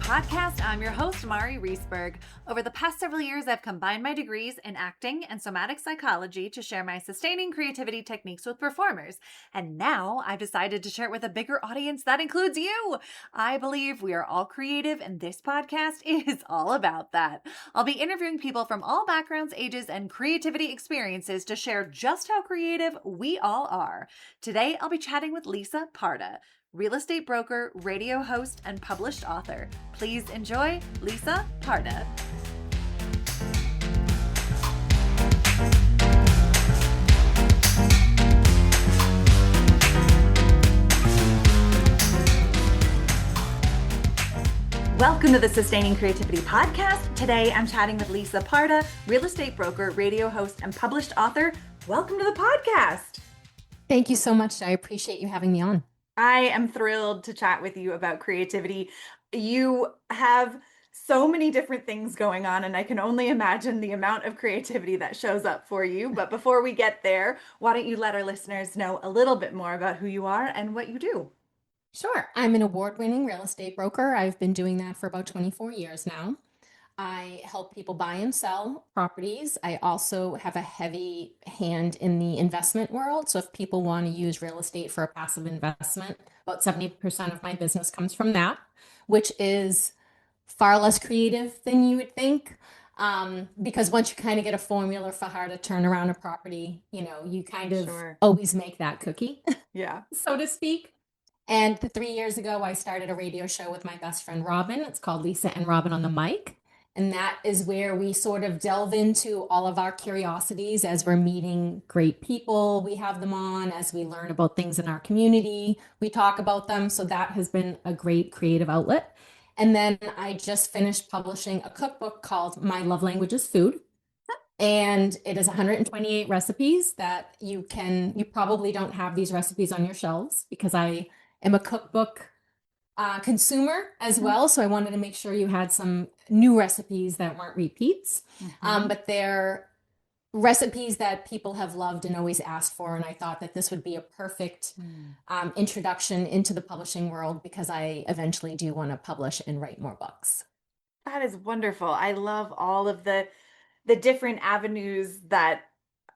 Podcast. I'm your host, Mari Reesberg. Over the past several years, I've combined my degrees in acting and somatic psychology to share my sustaining creativity techniques with performers. And now I've decided to share it with a bigger audience that includes you. I believe we are all creative, and this podcast is all about that. I'll be interviewing people from all backgrounds, ages, and creativity experiences to share just how creative we all are. Today, I'll be chatting with Lisa Parda, real estate broker, radio host, and published author. Please enjoy Lisa Parda. Welcome to the Sustaining Creativity Podcast. Today, I'm chatting with Lisa Parda, real estate broker, radio host, and published author. Welcome to the podcast. Thank you so much. I appreciate you having me on. I am thrilled to chat with you about creativity. You have so many different things going on, and I can only imagine the amount of creativity that shows up for you. But before we get there, why don't you let our listeners know a little bit more about who you are and what you do? Sure. I'm an award-winning real estate broker. I've been doing that for about 24 years now. I help people buy and sell properties. I also have a heavy hand in the investment world. So if people want to use real estate for a passive investment, about 70% of my business comes from that, which is far less creative than you would think. Because once you kind of get a formula for how to turn around a property, you kind of always make that cookie, so to speak. And 3 years ago, I started a radio show with my best friend, Robyn. It's called Lisa and Robyn on the Mic. And that is where we sort of delve into all of our curiosities as we're meeting great people. We have them on as we learn about things in our community. We talk about them. So that has been a great creative outlet. And then I just finished publishing a cookbook called My Love Language is Food. And it is 128 recipes that you probably don't have these recipes on your shelves because I am a cookbook consumer as well. So I wanted to make sure you had some new recipes that weren't repeats, but they're recipes that people have loved and always asked for. And I thought that this would be a perfect introduction into the publishing world because I eventually do want to publish and write more books. That is wonderful. I love all of the different avenues that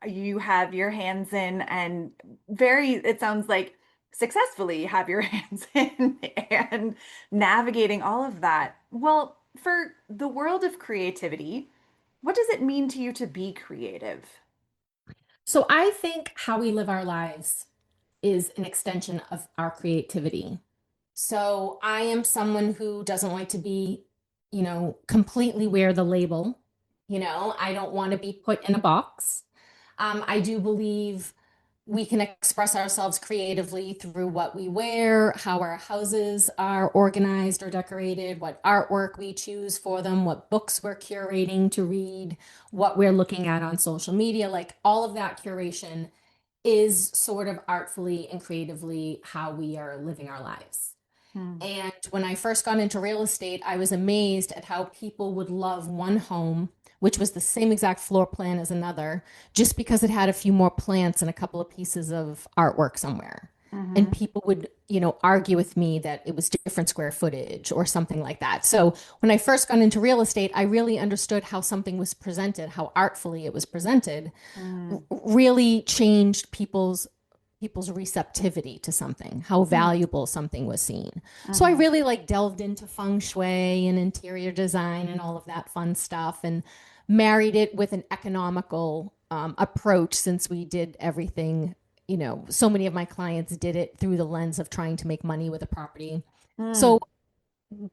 you have your hands in, and it sounds like successfully have your hands in and navigating all of that. Well, for the world of creativity, what does it mean to you to be creative? So I think how we live our lives is an extension of our creativity. So I am someone who doesn't like to be, completely wear the label. I don't want to be put in a box. I do believe we can express ourselves creatively through what we wear, how our houses are organized or decorated, what artwork we choose for them, what books we're curating to read, what we're looking at on social media. Like all of that curation is sort of artfully and creatively how we are living our lives. And when I first got into real estate, I was amazed at how people would love one home, which was the same exact floor plan as another, just because it had a few more plants and a couple of pieces of artwork somewhere. And people would, argue with me that it was different square footage or something like that. So when I first got into real estate, I really understood how something was presented, how artfully it was presented, really changed people's receptivity to something, how valuable something was seen. So I really delved into feng shui and interior design and all of that fun stuff and married it with an economical approach, since we did everything, so many of my clients did it through the lens of trying to make money with a property.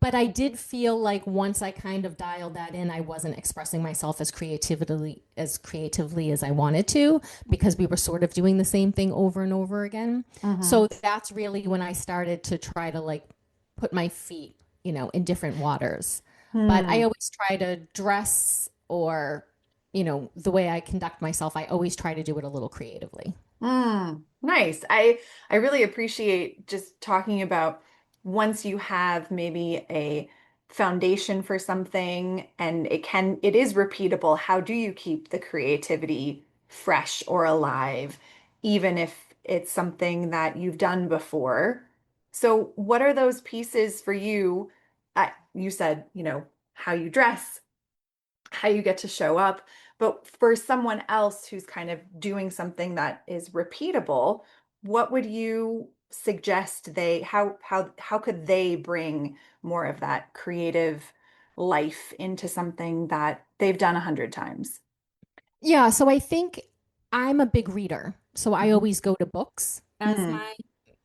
But I did feel like once I kind of dialed that in, I wasn't expressing myself as creatively as I wanted to, because we were sort of doing the same thing over and over again. So that's really when I started to try to put my feet, in different waters. But I always try to dress or, the way I conduct myself, I always try to do it a little creatively. Nice. I really appreciate just talking about once you have maybe a foundation for something and it is repeatable, how do you keep the creativity fresh or alive, even if it's something that you've done before? So what are those pieces for you? you said, how you dress, how you get to show up. But for someone else who's kind of doing something that is repeatable, what would you suggest how could they bring more of that creative life into something that they've done 100 times? Yeah, so I think I'm a big reader. So I Mhm. always go to books as Mm, my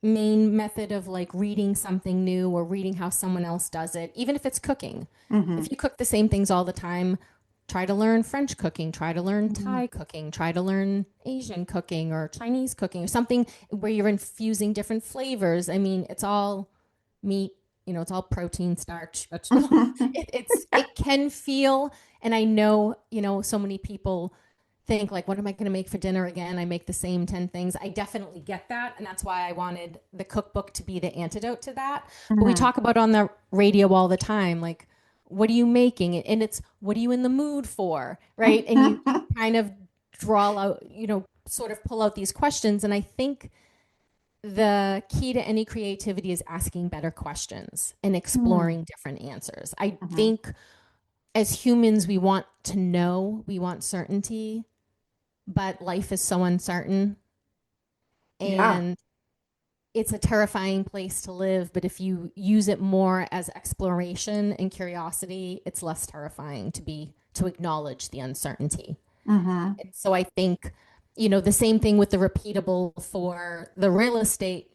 main method of like reading something new or reading how someone else does it, even if it's cooking. If mhm, you cook the same things all the time, try to learn French cooking, try to learn mhm. Thai cooking, try to learn Asian cooking or Chinese cooking or something where you're infusing different flavors. I mean, it's all meat, it's all protein, starch, vegetable. It can feel, and I know, so many people think like, what am I going to make for dinner again? I make the same 10 things. I definitely get that. And that's why I wanted the cookbook to be the antidote to that. But we Mhm. talk about on the radio all the time, like, what are you making? And it's, what are you in the mood for? Right. And you kind of draw out, sort of pull out these questions. And I think the key to any creativity is asking better questions and Mhm. exploring different answers. I Mhm. think as humans, we want to know, we want certainty, but life is so uncertain Yeah. and it's a terrifying place to live. But if you use it more as exploration and curiosity, it's less terrifying to acknowledge the uncertainty. Mhm. And so I think, the same thing with the repeatable for the real estate,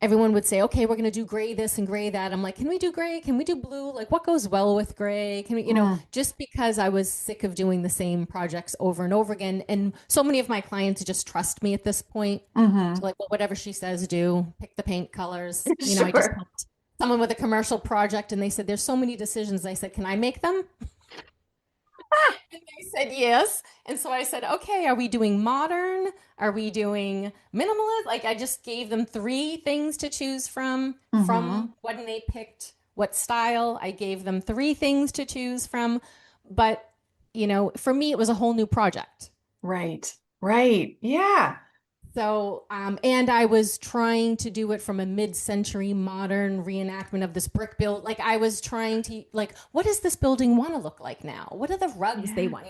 everyone would say, okay, we're going to do gray this and gray that. I'm like, can we do gray? Can we do blue? Like, what goes well with gray? Can we, Mm. just because I was sick of doing the same projects over and over again. And so many of my clients just trust me at this point. So, Mhm. like, well, whatever she says, do pick the paint colors. I just Sure. helped someone with a commercial project and they said, there's so many decisions. I said, can I make them? And they said yes. And so I said, okay, are we doing modern? Are we doing minimalist? Like I just gave them three things to choose from Mhm. when they picked what style. I gave them three things to choose from. But, for me, it was a whole new project. Right. Right. Yeah. So, and I was trying to do it from a mid-century modern reenactment of this brick build. Like I was trying to, like, what does this building want to look like now? What are the rugs they Yeah. want?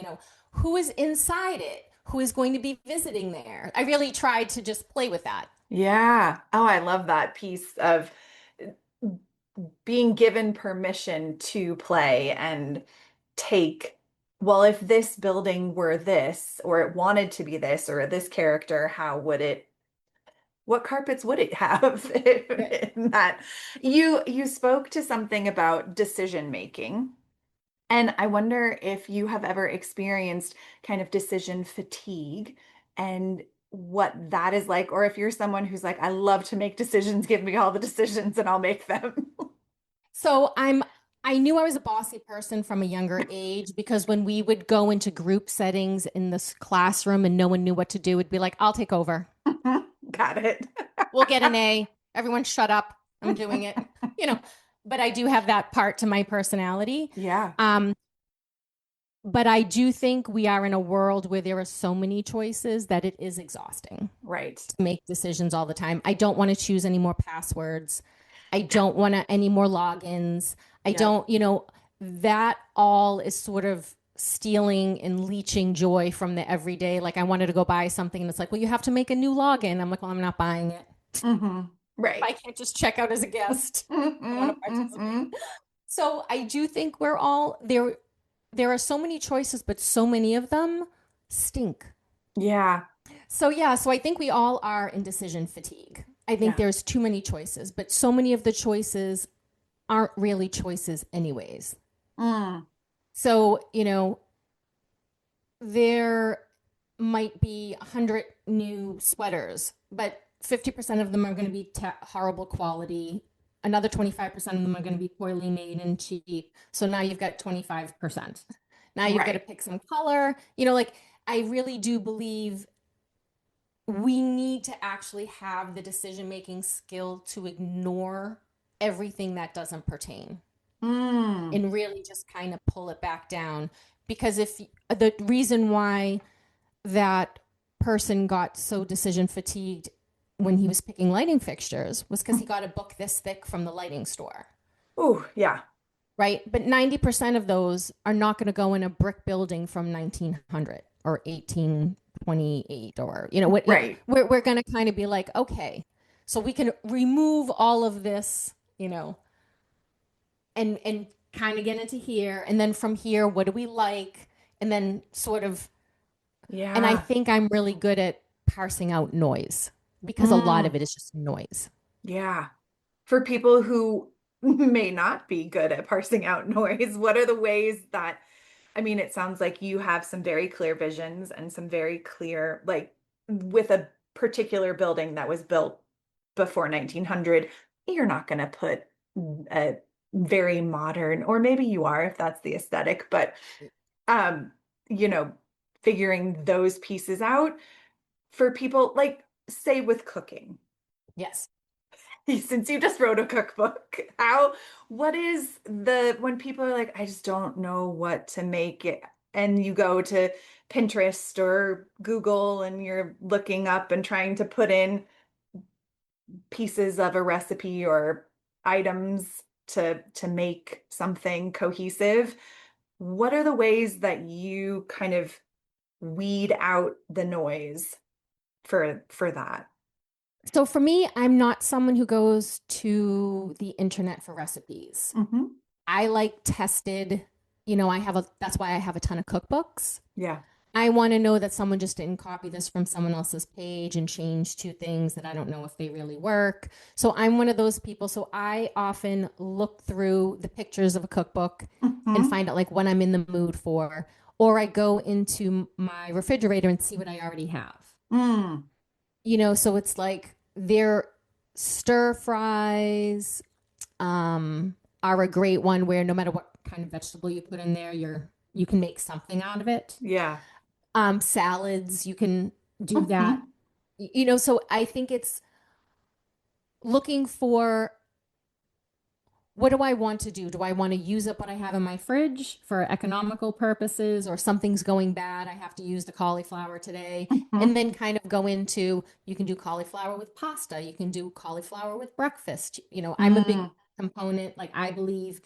Who is inside it? Who is going to be visiting there? I really tried to just play with that. Yeah. Oh, I love that piece of being given permission to play and take, well, if this building were this, or it wanted to be this, or this character, what carpets would it have Right. in that? You spoke to something about decision making, and I wonder if you have ever experienced kind of decision fatigue and what that is like, or if you're someone who's like, I love to make decisions, give me all the decisions and I'll make them. So I knew I was a bossy person from a younger age because when we would go into group settings in this classroom and no one knew what to do, it'd be like, I'll take over. Got it. We'll get an A. Everyone shut up. I'm doing it. You know, but I do have that part to my personality. Yeah, Um, but I do think we are in a world where there are so many choices that it is exhausting right. to make decisions all the time. I don't want to choose any more passwords. I don't want to any more logins. I Yep. don't, that all is sort of stealing and leeching joy from the everyday. Like I wanted to go buy something and it's like, well, you have to make a new login. I'm like, well, I'm not buying it. Right. I can't just check out as a guest. I want to participate. Hmm. So I do think we're all there. There are so many choices, but so many of them stink. Yeah, So yeah, so I think we all are in decision fatigue. I think yeah. there's too many choices, but so many of the choices aren't really choices anyways. Mm. So, there might be 100 new sweaters, but 50% of them are going to be horrible quality. Another 25% of them are going to be poorly made and cheap. So now you've got 25%. Now you've got to Right. pick some color. Like I really do believe we need to actually have the decision making skill to ignore everything that doesn't pertain Mm. and really just kind of pull it back down. Because if the reason why that person got so decision fatigued when he was picking lighting fixtures was because he got a book this thick from the lighting store. Ooh, yeah. right? But 90% of those are not going to go in a brick building from 1900 or 1828 or, what, Right. we're going to kind of be like, okay, so we can remove all of this, and kind of get into here. And then from here, what do we like? And then sort of, and I Yeah. think I'm really good at parsing out noise because a lot of Mm. it is just noise. Yeah. For people who may not be good at parsing out noise, what are the ways that, I mean, it sounds like you have some very clear visions and some very clear, like with a particular building that was built before 1900, you're not going to put a very modern, or maybe you are if that's the aesthetic, but um, you know, figuring those pieces out for people like say with cooking. Yes. Since you just wrote a cookbook, what is when people are like, I just don't know what to make it, and you go to Pinterest or Google and you're looking up and trying to put in pieces of a recipe or items to make something cohesive, what are the ways that you kind of weed out the noise for that? So for me, I'm not someone who goes to the internet for recipes. Hmm. I like tested, that's why I have a ton of cookbooks. Yeah. I want to know that someone just didn't copy this from someone else's page and change two things that I don't know if they really work. So I'm one of those people. So I often look through the pictures of a cookbook and Hmm. find out like what I'm in the mood for, or I go into my refrigerator and see what I already have. Mm. So it's like their stir fries are a great one where no matter what kind of vegetable you put in there, you can make something out of it. Yeah. Salads, you can do that. Hmm. So I think it's looking for, what do I want to do? Do I want to use up what I have in my fridge for economical purposes, or something's going bad? I have to use the cauliflower today. Hmm. And then kind of go into, you can do cauliflower with pasta. You can do cauliflower with breakfast. I'm a big Mm. component. Like, I believe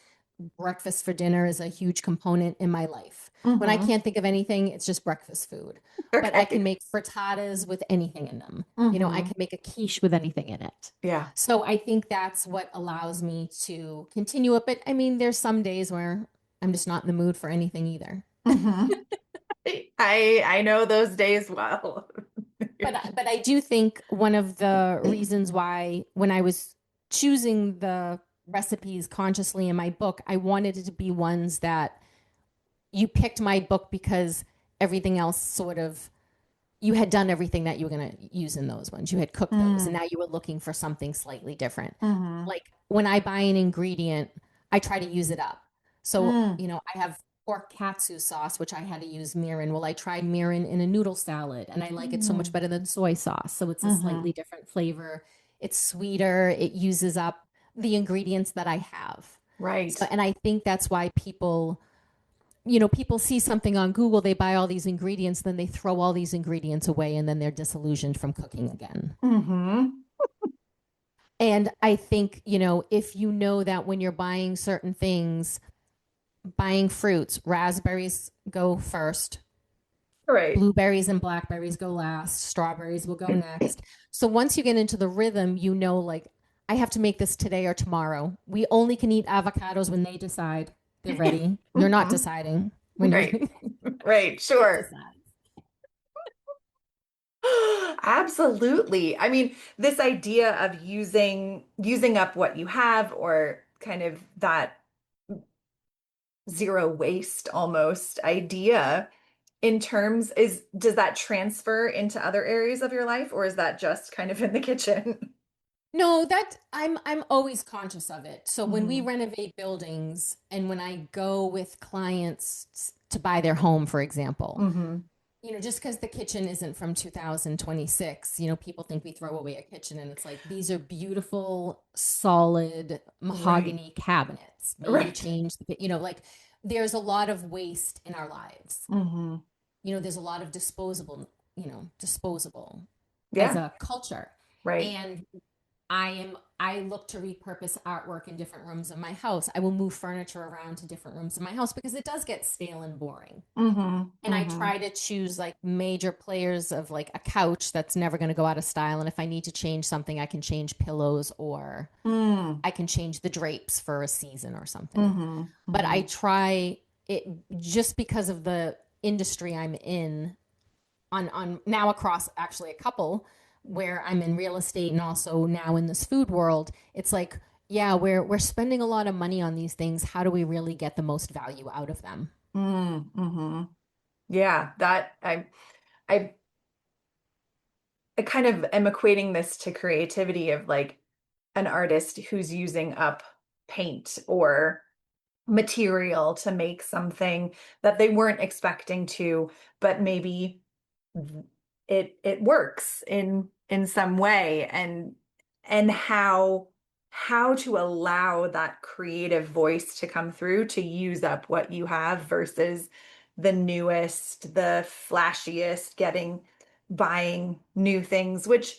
breakfast for dinner is a huge component in my life. When I Hmm. can't think of anything, it's just breakfast food. But I can Okay. make frittatas with anything in them. I Hmm. can make a quiche with anything in it. Yeah. So I think that's what allows me to continue it. But I mean, there's some days where I'm just not in the mood for anything either. Hmm. I know those days well. But I do think one of the reasons why, when I was choosing the recipes consciously in my book, I wanted it to be ones that you picked my book because everything else sort of, you had done everything that you were going to use in those ones. You had cooked those, and Mm. now you were looking for something slightly different. Hmm. Like, when I buy an ingredient, I try to use it up. So, Mm. I have pork katsu sauce, which I had to use mirin. Well, I tried mirin in a noodle salad, and I like it so much Mm. better than soy sauce. So it's a Hmm. slightly different flavor. It's sweeter. It uses up the ingredients that I have. So, Right. and I think that's why people see something on Google, they buy all these ingredients, then they throw all these ingredients away, and then they're disillusioned from cooking again. Hmm. And I think, if you know that when you're buying certain things, buying fruits, raspberries go first, Right. blueberries and blackberries go last, strawberries will go next. So once you get into the rhythm, like, I have to make this today or tomorrow. We only can eat avocados when they decide they're ready. You're not Hmm. deciding when you're Right. Right. it Sure. decides. Absolutely. I mean, this idea of using up what you have, or kind of that zero waste almost idea, in terms is does that transfer into other areas of your life, or is that just kind of in the kitchen? No, that I'm always conscious of it. So when we Hmm. renovate buildings, and when I go with clients to buy their home, for example, Hmm. just because the kitchen isn't from 2026, people think we throw away a kitchen, and it's like, these are beautiful, solid Right. mahogany cabinets. Maybe Right. change like, there's a lot of waste in our lives. Hmm. There's a lot of disposable as Yeah. a culture. Right. And I am I look to repurpose artwork in different rooms of my house. I will move furniture around to different rooms of my house because it does get stale and boring. Mm-hmm. And I Mm-hmm. try to choose like major players of like a couch that's never going to go out of style. And if I need to change something, I can change pillows or Mm. I can change the drapes for a season or something. Mm-hmm. But I Mm-hmm. try it just because of the industry I'm in on now across actually a couple where I'm in real estate and also now in this food world. It's like, yeah, we're spending a lot of money on these things. How do we really get the most value out of them? Mm-hmm. Yeah, that I I kind of am equating this to creativity of like an artist who's using up paint or material to make something that they weren't expecting to, but maybe it works in some way, and how to allow that creative voice to come through to use up what you have versus the newest, the flashiest, buying new things, which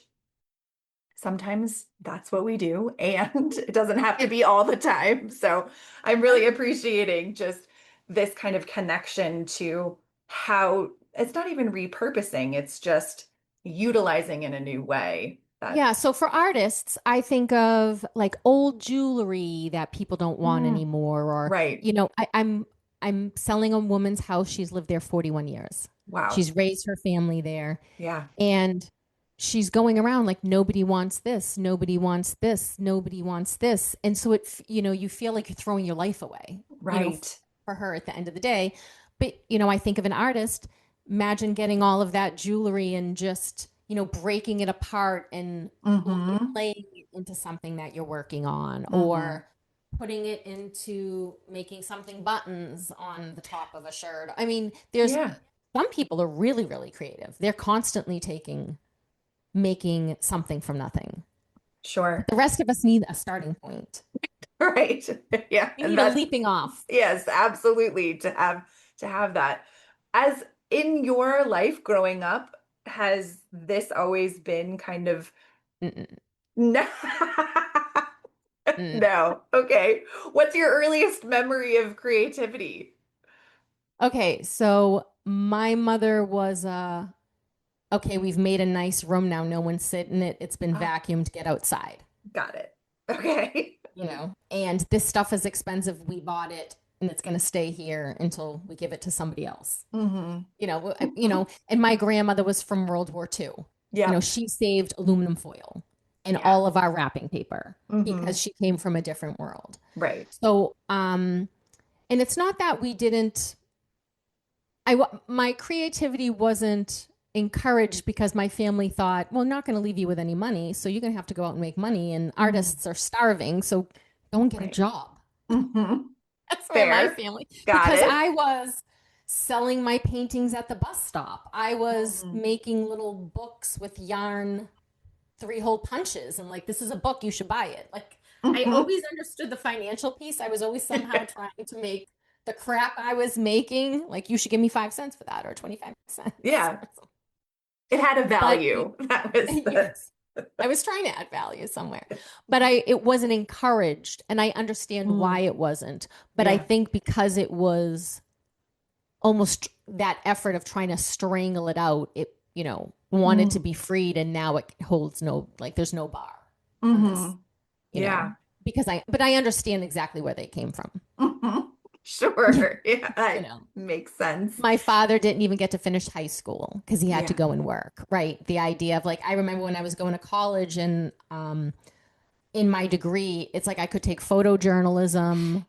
sometimes that's what we do, and it doesn't have to be all the time. So I'm really appreciating just this kind of connection to how it's not even repurposing, it's just utilizing in a new way. Yeah, so for artists, I think of like old jewelry that people don't want Mm, anymore, or right. I'm selling a woman's house. She's lived there 41 years. Wow. She's raised her family there, Yeah. and she's going around like nobody wants this, nobody wants this, nobody wants this, and so you feel like you're throwing your life away, Right. for her at the end of the day. But I think of an artist. Imagine getting all of that jewelry and just breaking it apart and Mm-hmm. laying it into something that you're working on, Mm-hmm. or putting it into making something buttons on the top of a shirt. I mean, there's Yeah. some people are really, really creative. They're constantly making something from nothing. But Sure. the rest of us need a starting point. Right. Yeah. We And need a that's leaping off. yes, absolutely. To have that. As in your life growing up, has this always been kind of Mm-mm, no? mm. No. Okay. What's your earliest memory of creativity? Okay, so my mother was okay, we've made a nice room now. No one's sitting in it. It's been Oh, vacuumed. Get outside. got it. Okay. And this stuff is expensive. We bought it and it's going to stay here until we give it to somebody else. Mm-hmm. And my grandmother was from World War II. Yep. She saved aluminum foil and Yeah. all of our wrapping paper Mm-hmm. because she came from a different world. Right. So, and it's not that we didn't, my creativity wasn't encouraged because my family thought, well, I'm not going to leave you with any money. So you're going to have to go out and make money. And Mm-hmm. artists are starving. So go and get a Right. job. Mm-hmm. That's where my Fair. family, Got because it. I was selling my paintings at the bus stop. I was Mm-hmm. making little books with yarn, 3-hole punches, and like, this is a book, you should buy it. Like, I Mm-hmm. always understood the financial piece. I was always somehow trying to make the crap I was making, like, you should give me 5 cents for that or 25 cents. Yeah. It had a But value. That was the yes, I was trying to add value somewhere, but it wasn't encouraged, and I understand why Mm. it wasn't. But I Yeah. think because it was almost that effort of trying to strangle it out, it wanted to Mm. be freed, and now it holds no, like, there's no bar on this, Mm-hmm. you know, Yeah. but I understand exactly where they came from. Mm-hmm. Sure. Yeah, you that know, makes sense. my father didn't even get to finish high school because he had to Yeah. go and work. Right. The idea of like, I remember when I was going to college and in my degree, it's like I could take photojournalism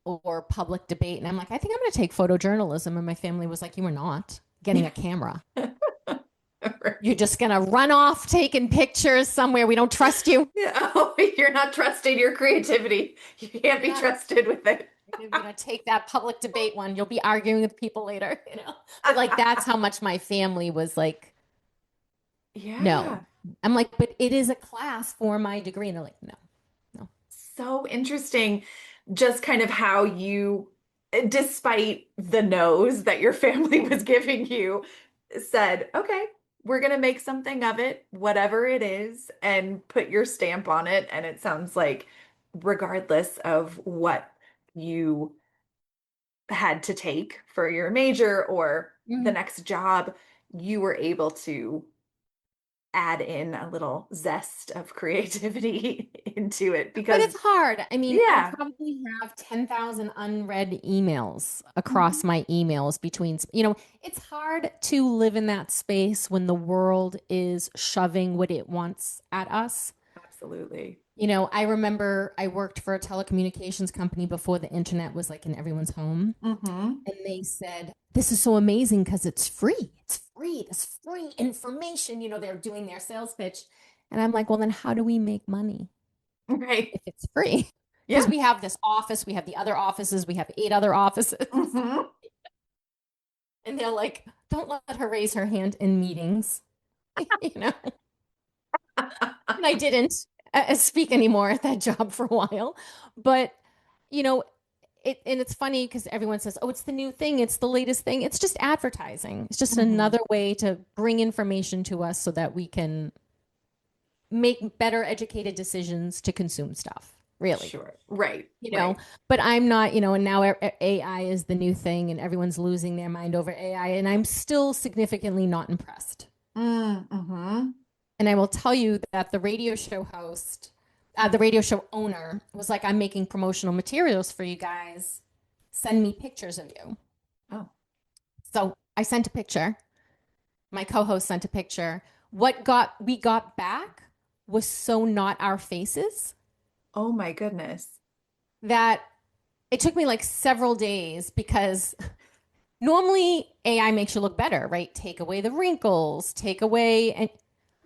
or public debate. And I'm like, I think I'm going to take photojournalism. And my family was like, you are not getting a camera. You're just going to run off taking pictures somewhere. We don't trust you. Yeah. Oh, you're not trusting your creativity. You can't be Yeah. trusted with it. You're going to take that public debate one. You'll be arguing with people later, But like, that's how much my family was like, no. Yeah. I'm like, but it is a class for my degree. And they're like, no, no. So interesting. Just kind of how you, despite the no's that your family was giving you, said, okay, we're going to make something of it, whatever it is, and put your stamp on it. And it sounds like, regardless of what you had to take for your major or the next job, you were able to add in a little zest of creativity into it But because, it's hard. I mean, I yeah. probably have 10,000 unread emails across Mhm. my emails between, it's hard to live in that space when the world is shoving what it wants at us. Absolutely. I remember I worked for a telecommunications company before the internet was like in everyone's home. Mm-hmm. And they said, this is so amazing because it's free. It's free. It's free information. They're doing their sales pitch. And I'm like, well, then how do we make money Right. if it's free? Because Yeah. we have this office, we have the other offices, we have 8 other offices. Mm-hmm. And they're like, don't let her raise her hand in meetings. And I didn't speak anymore at that job for a while. But, you know, and it's funny because everyone says, oh, it's the new thing. It's the latest thing. It's just advertising. It's just Mm-hmm. another way to bring information to us so that we can make better educated decisions to consume stuff, really. Sure. Right. Right. But I'm not, and now AI is the new thing and everyone's losing their mind over AI. And I'm still significantly not impressed. Mm-hmm. And I will tell you that the radio show host, the radio show owner was like, I'm making promotional materials for you guys. Send me pictures of you. Oh. So I sent a picture. My co-host sent a picture. We got back was so not our faces Oh my goodness. that it took me like several days because normally AI makes you look better, right? Take away the wrinkles, and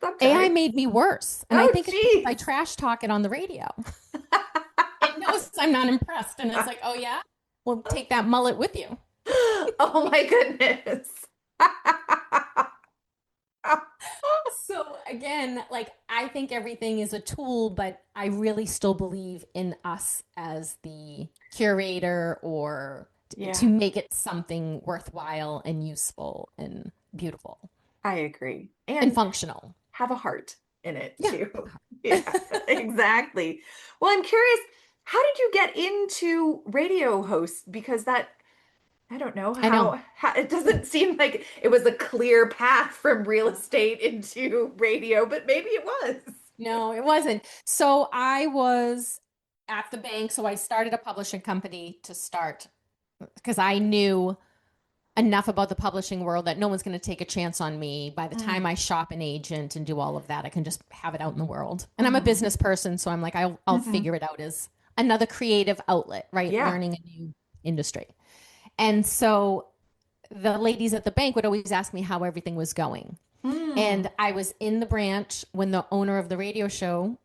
Okay. AI made me worse. And I Oh, think it's geez. because I trash talk it on the radio. It knows I'm not impressed. And it's like, oh yeah? Well, take that mullet with you. Oh my goodness. So again, like I think everything is a tool, but I really still believe in us as the curator or Yeah. to make it something worthwhile and useful and beautiful I agree. and functional. Have a heart in it Yeah. too. Yeah, exactly. Well, I'm curious, how did you get into radio host? Because that, I don't know I know. how it doesn't seem like it was a clear path from real estate into radio, but maybe it was. No, it wasn't. So I was at the bank. So I started a publishing company to start because I knew enough about the publishing world that no one's going to take a chance on me. By the time I shop an agent and do all of that, I can just have it out in the world. And I'm a business person, so I'm like, I'll figure it out as another creative outlet, right? Yeah. Learning a new industry. And so the ladies at the bank would always ask me how everything was going. And I was in the branch when the owner of the radio show,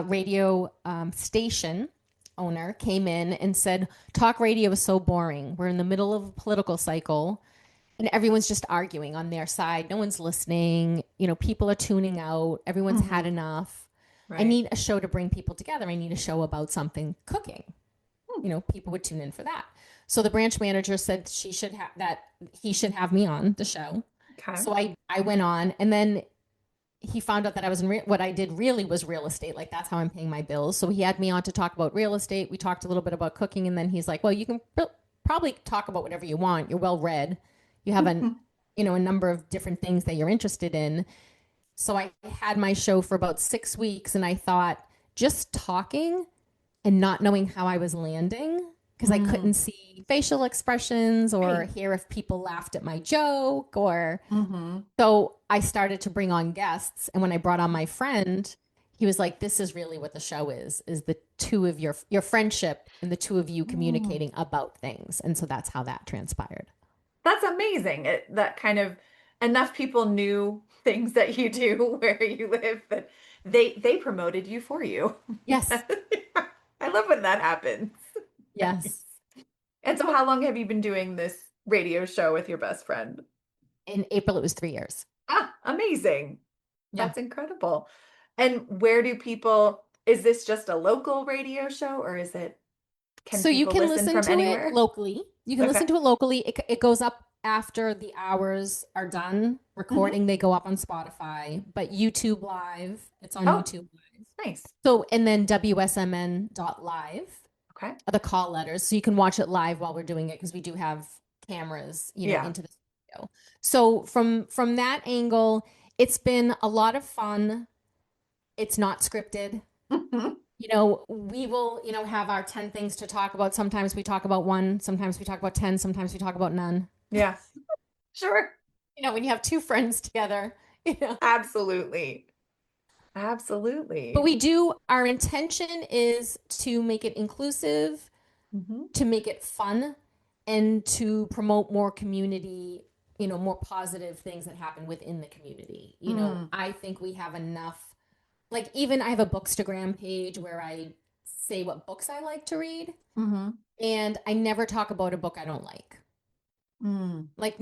radio station owner came in and said, talk radio is so boring. We're in the middle of a political cycle and everyone's just arguing on their side. No one's listening. People are tuning out. Everyone's had enough. Right. I need a show to bring people together. I need a show about something cooking. People would tune in for that. So the branch manager said he should have me on the show. Okay. So I went on, and then he found out that I was what I did really was real estate. Like that's how I'm paying my bills. So he had me on to talk about real estate. We talked a little bit about cooking, and then he's like, well, you can probably talk about whatever you want. You're well read. You have a number of different things that you're interested in. So I had my show for about 6 weeks, and I thought just talking and not knowing how I was landing because I couldn't see facial expressions or hear if people laughed at my joke or so I started to bring on guests. And when I brought on my friend, he was like, this is really what the show is the two of your friendship and the two of you communicating about things. And so that's how that transpired. That's amazing. That kind of enough people knew things that you do where you live that they promoted you for you. Yes. I love when that happens. Yes. And so how long have you been doing this radio show with your best friend? In April, it was 3 years. Ah, amazing. Yeah. That's incredible. And is this just a local radio show or is it, so you can listen to anywhere? it locally. You can listen to it locally. It goes up after the hours are done recording, they go up on Spotify, but YouTube Live, it's on Oh, YouTube Live. nice. So, and then WSMN.live Okay. are the call letters. So you can watch it live while we're doing it because we do have cameras, Yeah. into the studio. So from that angle, it's been a lot of fun. It's not scripted. Mhm. We will, have our 10 things to talk about. Sometimes we talk about one, sometimes we talk about 10, sometimes we talk about none. Yeah. Sure. When you have two friends together, Absolutely. Absolutely. But our intention is to make it inclusive, to make it fun, and to promote more community, more positive things that happen within the community. I think we have enough, like even I have a Bookstagram page where I say what books I like to read. And I never talk about a book I don't like. Like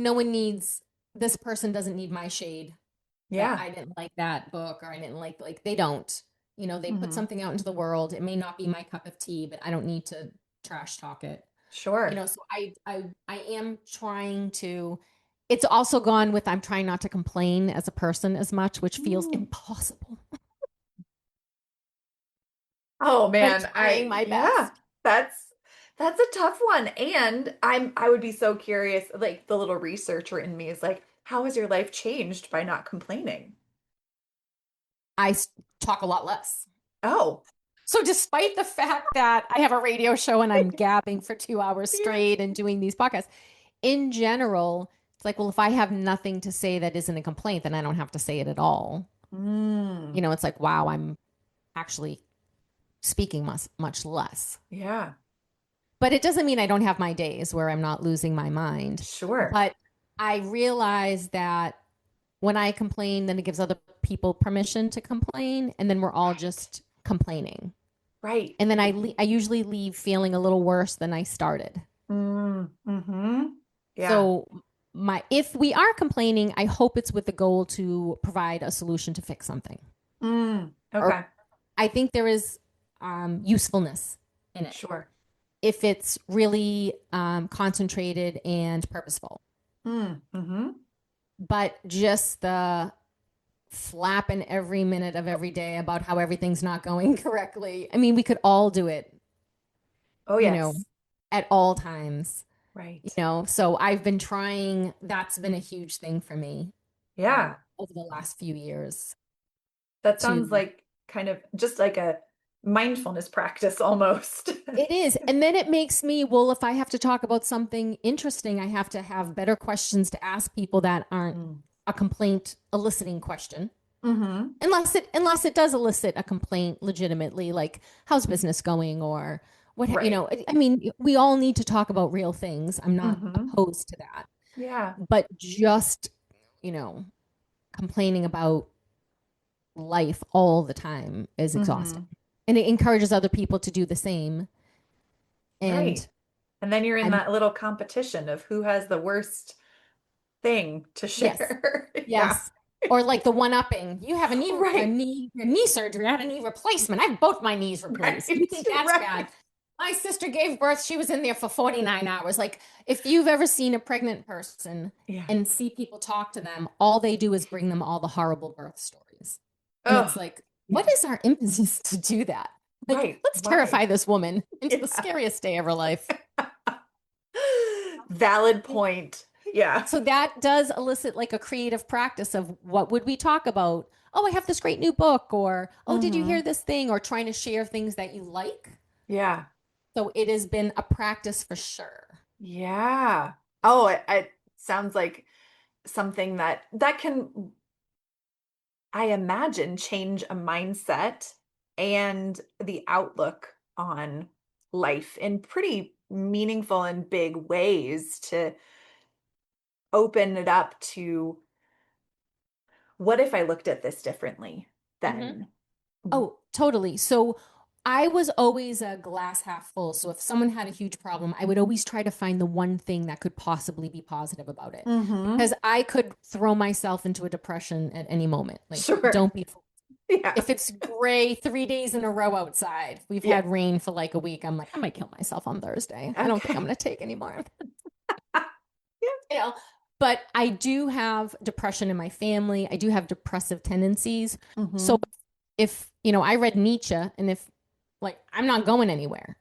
this person doesn't need my shade. Yeah. I didn't like that book, or I didn't like they don't. They put something out into the world. It may not be my cup of tea, but I don't need to trash talk it. Sure. So I am trying to, it's also gone with, I'm trying not to complain as a person as much, which feels impossible. Oh man, trying my best. That's a tough one. And I would be so curious, like the little researcher in me is like, how has your life changed by not complaining? I talk a lot less. Oh. So despite the fact that I have a radio show and I'm gabbing for 2 hours straight and doing these podcasts, in general, it's like, well, if I have nothing to say that isn't a complaint, then I don't have to say it at all. It's like, wow, I'm actually speaking much less. Yeah. But it doesn't mean I don't have my days where I'm not losing my mind. Sure. But I realize that when I complain, then it gives other people permission to complain, and then we're all just complaining. Right. And then I usually leave feeling a little worse than I started. Yeah. So if we are complaining, I hope it's with the goal to provide a solution to fix something. Okay. Or I think there is usefulness in it. Sure. If it's really concentrated and purposeful. But just the flapping every minute of every day about how everything's not going correctly. I mean, we could all do it. Oh, yes. At all times. Right. So I've been trying, that's been a huge thing for me. Yeah. Over the last few years. That sounds like kind of just like a mindfulness practice almost. It is. And then it makes me, well, if I have to talk about something interesting, I have to have better questions to ask people that aren't a complaint eliciting question. Unless it does elicit a complaint legitimately, like how's business going, or what, I mean, we all need to talk about real things. I'm not opposed to that. Yeah. But just, complaining about life all the time is exhausting. And it encourages other people to do the same. And and then you're in that little competition of who has the worst thing to share. Yes. Or like the one-upping. You have a knee surgery. I had a knee replacement. I have both my knees replaced. You think that's bad? My sister gave birth. She was in there for 49 hours. Like, if you've ever seen a pregnant person and see people talk to them, all they do is bring them all the horrible birth stories. And it's like, what is our impetus to do that? Like, let's terrify this woman into the scariest day of her life. Valid point. Yeah. So that does elicit like a creative practice of what would we talk about? Oh, I have this great new book, or, oh, did you hear this thing? Or trying to share things that you like. Yeah. So it has been a practice for sure. Yeah. Oh, it sounds like something that can, I imagine, change a mindset and the outlook on life in pretty meaningful and big ways, to open it up to, what if I looked at this differently then? Oh, totally. So I was always a glass half full. So if someone had a huge problem, I would always try to find the one thing that could possibly be positive about it. Because I could throw myself into a depression at any moment. Like, don't be fooled. Yeah. If it's gray 3 days in a row outside, we've had rain for like a week, I'm like, I might kill myself on Thursday. I don't think I'm going to take any more. detail. But I do have depression in my family. I do have depressive tendencies. So if, I read Nietzsche, and if like, I'm not going anywhere.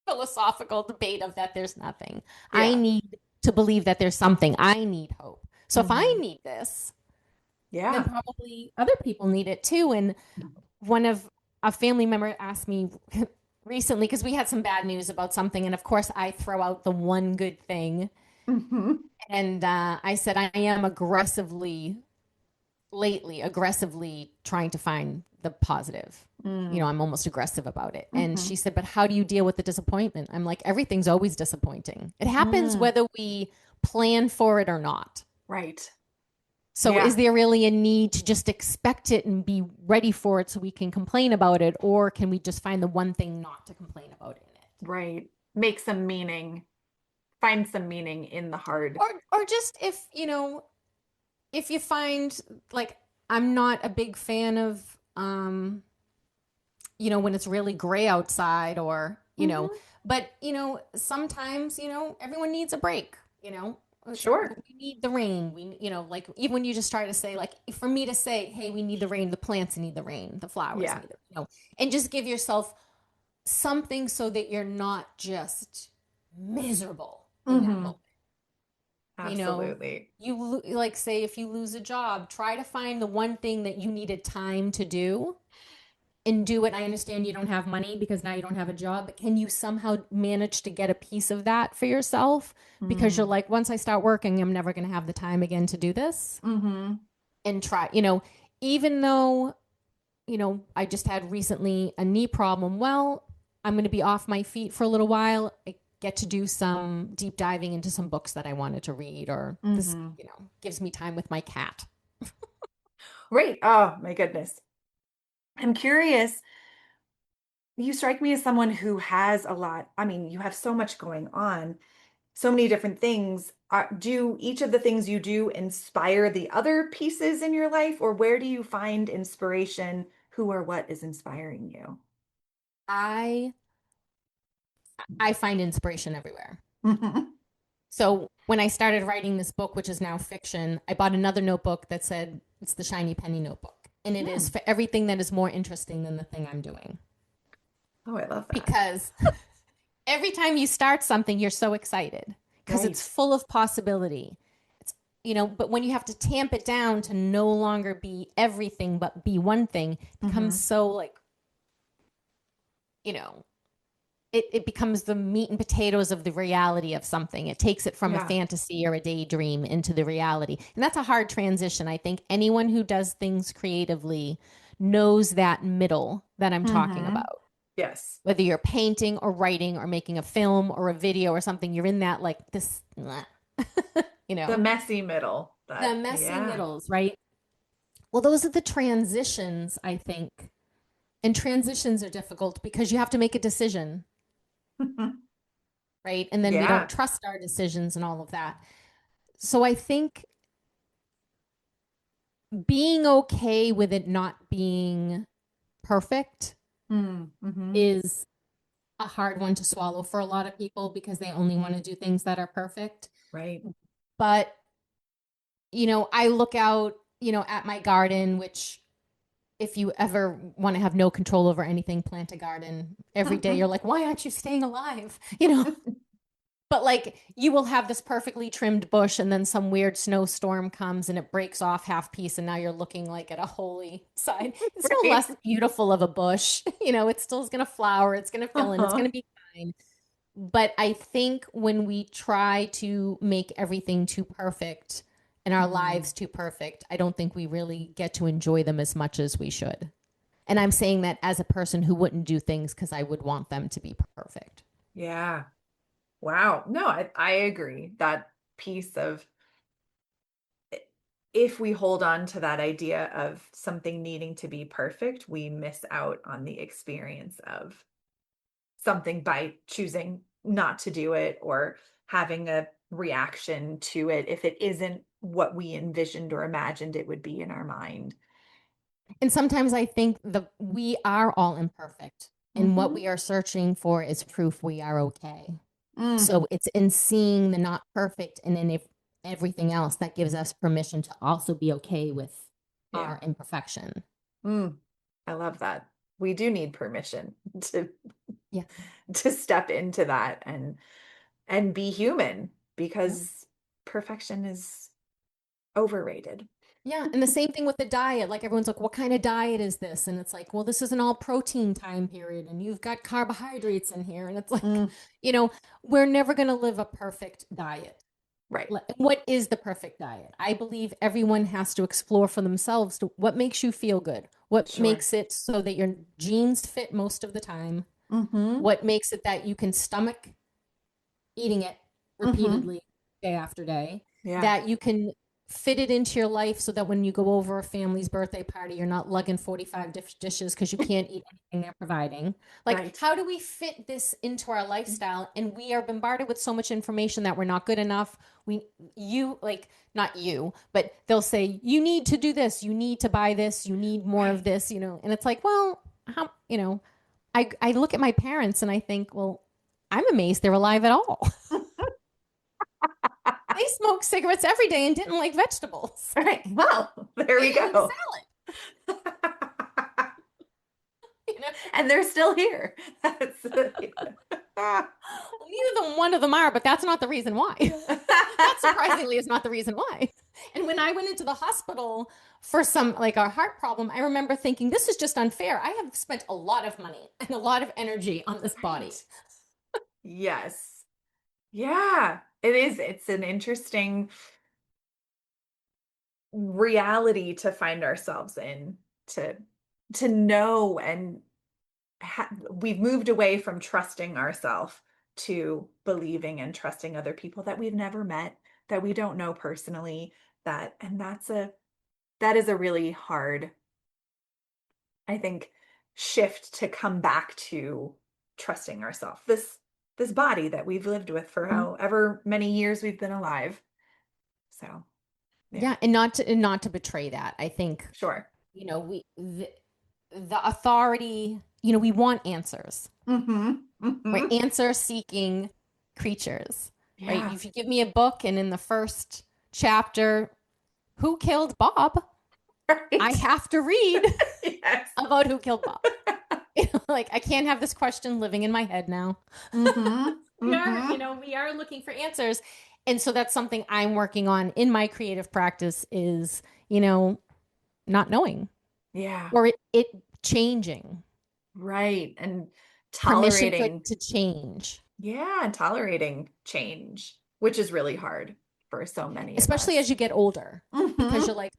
Philosophical debate of that there's nothing. I Yeah. need to believe that there's something. I need hope. So if I need this, then Yeah. probably other people need it too. And a family member asked me recently, because we had some bad news about something. And of course, I throw out the one good thing. And I said, I am aggressively trying to find the positive. I'm almost aggressive about it. And she said, but how do you deal with the disappointment? I'm like, everything's always disappointing. It happens whether we plan for it or not. Right. So is there really a need to just expect it and be ready for it so we can complain about it? Or can we just find the one thing not to complain about in it? Right. Make some meaning, find some meaning in the hard. Or just if you find, like, I'm not a big fan of, when it's really gray outside, or, but, sometimes, everyone needs a break, Sure. we need the rain. Like, even when you just try to say, like, for me to say, hey, we need the rain, the plants need the rain, the flowers need it, and just give yourself something so that you're not just miserable in that moment. Absolutely. You like, say, if you lose a job, try to find the one thing that you needed time to do and do it. I understand you don't have money because now you don't have a job, but can you somehow manage to get a piece of that for yourself? Because you're like, once I start working, I'm never going to have the time again to do this. And try, even though, I just had recently a knee problem. Well, I'm going to be off my feet for a little while. I get to do some deep diving into some books that I wanted to read, or this, gives me time with my cat. Right. Oh my goodness. I'm curious. You strike me as someone who has a lot. I mean, you have so much going on, so many different things. Do each of the things you do inspire the other pieces in your life, or where do you find inspiration? Who or what is inspiring you? I find inspiration everywhere. So when I started writing this book, which is now fiction, I bought another notebook that said it's the Shiny Penny Notebook. And it is for everything that is more interesting than the thing I'm doing. Oh, I love that. Because every time you start something, you're so excited because it's full of possibility. It's, but when you have to tamp it down to no longer be everything, but be one thing, it becomes so, like, it becomes the meat and potatoes of the reality of something. It takes it from a fantasy or a daydream into the reality. And that's a hard transition. I think anyone who does things creatively knows that middle that I'm talking about. Yes. Whether you're painting or writing or making a film or a video or something, you're in that, like, this, the messy middle. The messy middles, right? Well, those are the transitions, I think. And transitions are difficult because you have to make a decision. Right. And then we don't trust our decisions and all of that. So I think being okay with it not being perfect is a hard one to swallow for a lot of people because they only want to do things that are perfect. Right. But, I look out, at my garden, which, if you ever want to have no control over anything, plant a garden every day. You're like, why aren't you staying alive? But, like, you will have this perfectly trimmed bush and then some weird snowstorm comes and it breaks off half piece. And now you're looking like at a holy side. It's still less beautiful of a bush. It still is going to flower. It's going to fill in. It's going to be fine. But I think when we try to make everything too perfect and our lives too perfect, I don't think we really get to enjoy them as much as we should. And I'm saying that as a person who wouldn't do things because I would want them to be perfect. Yeah. Wow. No, I agree. That piece of, if we hold on to that idea of something needing to be perfect, we miss out on the experience of something by choosing not to do it or having a reaction to it if it isn't what we envisioned or imagined it would be in our mind. And sometimes I think we are all imperfect. And what we are searching for is proof we are okay. Mm. So it's in seeing the not perfect and then if everything else that gives us permission to also be okay with Yeah. our imperfection. Mm. I love that. We do need permission to Yeah. step into that and be human, Yeah. because perfection is overrated. Yeah. And the same thing with the diet. Like everyone's like, what kind of diet is this? And it's like, well, this is an all protein time period and you've got carbohydrates in here. And it's like, Mm. we're never going to live a perfect diet. Right. What is the perfect diet? I believe everyone has to explore for themselves what makes you feel good, what Sure. makes it so that your genes fit most of the time, Mm-hmm. what makes it that you can stomach eating it Mm-hmm. repeatedly day after day, Yeah. that you can fit it into your life so that when you go over a family's birthday party, you're not lugging 45 dishes because you can't eat anything they're providing. Like, Right. how do we fit this into our lifestyle? And we are bombarded with so much information that we're not good enough. Not you, but they'll say, you need to do this, you need to buy this, you need more of this, and it's like, well, I look at my parents and I think, well, I'm amazed they're alive at all. They smoked cigarettes every day and didn't like vegetables. All right. Well, there we They go. salad. And they're still here. Neither one of them are, but that's not the reason why. That surprisingly is not the reason why. And when I went into the hospital for some like a heart problem, I remember thinking, this is just unfair. I have spent a lot of money and a lot of energy on this body. Yes. Yeah, it is. It's an interesting reality to find ourselves in, to know, and we've moved away from trusting ourselves to believing and trusting other people that we've never met, that we don't know personally, that is a really hard, I think, shift to come back to trusting ourselves. This body that we've lived with for however many years we've been alive. So, yeah, and not to betray that. I think sure. The authority, we want answers. Mm-hmm. We're Mm-hmm. answer seeking creatures, right? Yeah. If you give me a book and in the first chapter, who killed Bob? Right. I have to read Yes. about who killed Bob. Like I can't have this question living in my head now. Mm-hmm. We are looking for answers. And so that's something I'm working on in my creative practice is, not knowing. Yeah. Or it changing. Right. And Permission tolerating. to change. Yeah, and tolerating change, which is really hard for so many Especially of us. as you get older. Mm-hmm. Because you're like,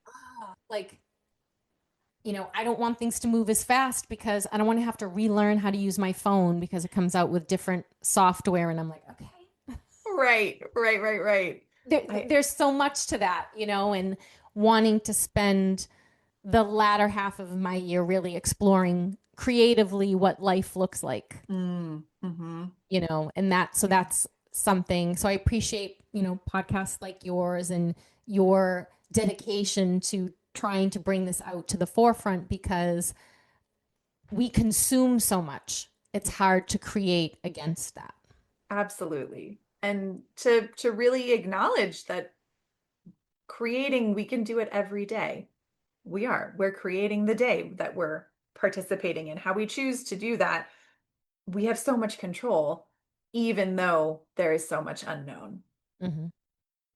I don't want things to move as fast because I don't want to have to relearn how to use my phone because it comes out with different software. And I'm like, okay. Right. There's so much to that, and wanting to spend the latter half of my year really exploring creatively what life looks like, Mm-hmm. And that's something. So I appreciate, podcasts like yours and your dedication to trying to bring this out to the forefront because we consume so much. It's hard to create against that. Absolutely. And to really acknowledge that creating, we can do it every day. We're creating the day that we're participating in. How we choose to do that, we have so much control, even though there is so much unknown. Mm-hmm.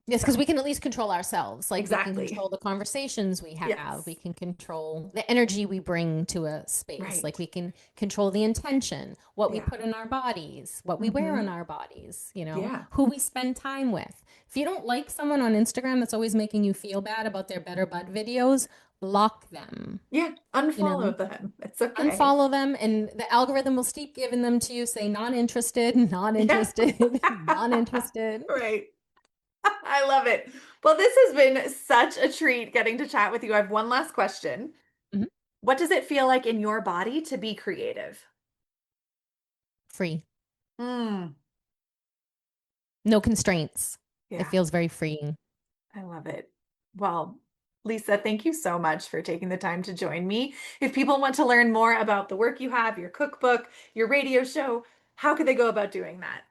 Yes, because we can at least control ourselves. Like Exactly. We can control the conversations we have. Yes. We can control the energy we bring to a space. Right. Like we can control the intention, what we Yeah. put in our bodies, what we wear in our bodies, Yeah. who we spend time with. If you don't like someone on Instagram that's always making you feel bad about their better butt videos, block them. Yeah. Unfollow them. It's okay. Unfollow them, and the algorithm will keep giving them to you. Say not interested, not interested, not interested. Right. I love it. Well, this has been such a treat getting to chat with you. I have one last question. Mm-hmm. What does it feel like in your body to be creative? Free. Mm. No constraints. Yeah. It feels very freeing. I love it. Well, Lisa, thank you so much for taking the time to join me. If people want to learn more about the work you have, your cookbook, your radio show, how could they go about doing that?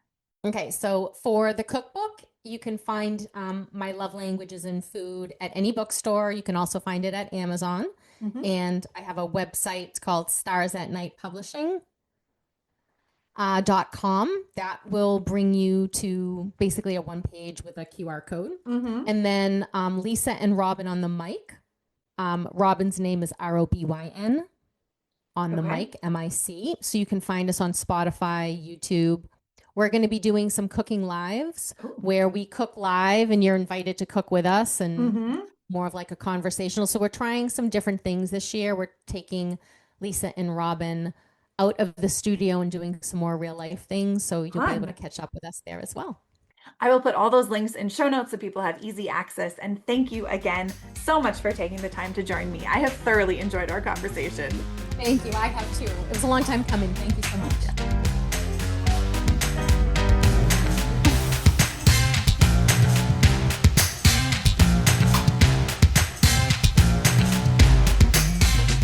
Okay, so for the cookbook, you can find my love languages in food at any bookstore. You can also find it at Amazon. And I have a website called starsatnightpublishing.com that will bring you to basically a one page with a QR code. And then Lisa and Robyn on the mic. Robyn's name is Robyn on the mic, MIC. So you can find us on Spotify, YouTube. We're going to be doing some cooking lives where we cook live and you're invited to cook with us and more of like a conversational. So we're trying some different things this year. We're taking Lisa and Robyn out of the studio and doing some more real life things. So you'll be able to catch up with us there as well. I will put all those links in show notes so people have easy access. And thank you again so much for taking the time to join me. I have thoroughly enjoyed our conversation. Thank you. I have too. It was a long time coming. Thank you so much.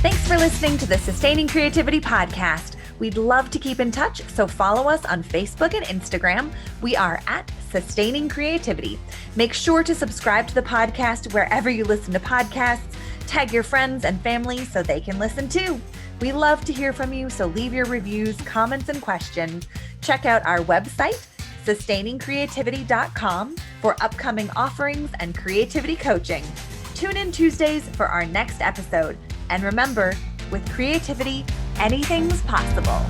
Thanks for listening to the Sustaining Creativity Podcast. We'd love to keep in touch, so follow us on Facebook and Instagram. We are at Sustaining Creativity. Make sure to subscribe to the podcast wherever you listen to podcasts. Tag your friends and family so they can listen too. We love to hear from you, so leave your reviews, comments, and questions. Check out our website, sustainingcreativity.com, for upcoming offerings and creativity coaching. Tune in Tuesdays for our next episode. And remember, with creativity, anything's possible.